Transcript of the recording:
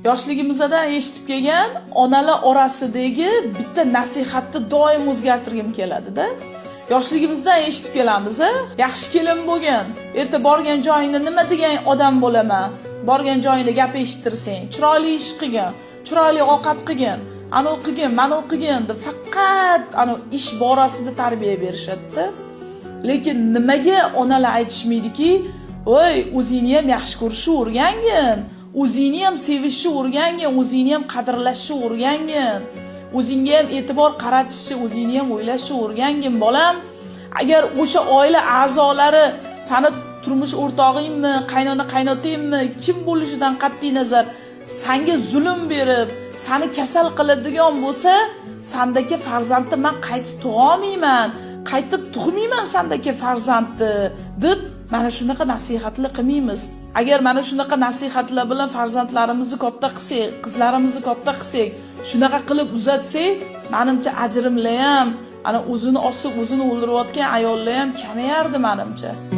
Yoshligimizda eshitib kelgan onalar orasidagi bitta nasihatni doim o'zgartirgim keladi-da. Yoshligimizda eshitib kelamiz, yaxshi kelin bo'lgin, erta borgan joyingda nima degan odam bo'laman, borgan joyingda gap eshittirsang, chiroyli ish qilgin, chiroyli ovqat qilgin, ana o'qigin, mana o'qigin deb faqat ana ish borasida tarbiya berishadi-da. Lekin nimaga onalar aytishmaydiki, "Voy, o'zingni ham yaxshi ko'rishni o'rgangin. O'zingni ham sevishni o'rgangin, o'zingni ham qadrlashni o'rgangin. O'zingga ham e'tibor qaratishni, o'zingni ham o'ylashni o'rgangin, bolam. Agar o'sha oila a'zolari seni turmush o'rtog'ingmi, qaynona qaynotingmi, kim bo'lishidan qat'iy nazar senga zulm berib, seni kasal qiladigan bo'lsa, sendagi farzandni men qaytib tug'a olmayman, qaytib tug'mayman sendagi farzandni" deb mana shunaqa nasihatlar qilmaymiz. Agar mana shunaqa nasihatlar bilan farzandlarimizni katta qilsak, qizlarimizni katta qilsak, shunaqa qilib uzatsak, menimcha ajrimlar ham, ana o'zini osib, o'zini o'ldirayotgan ayollar ham kamayardi menimcha.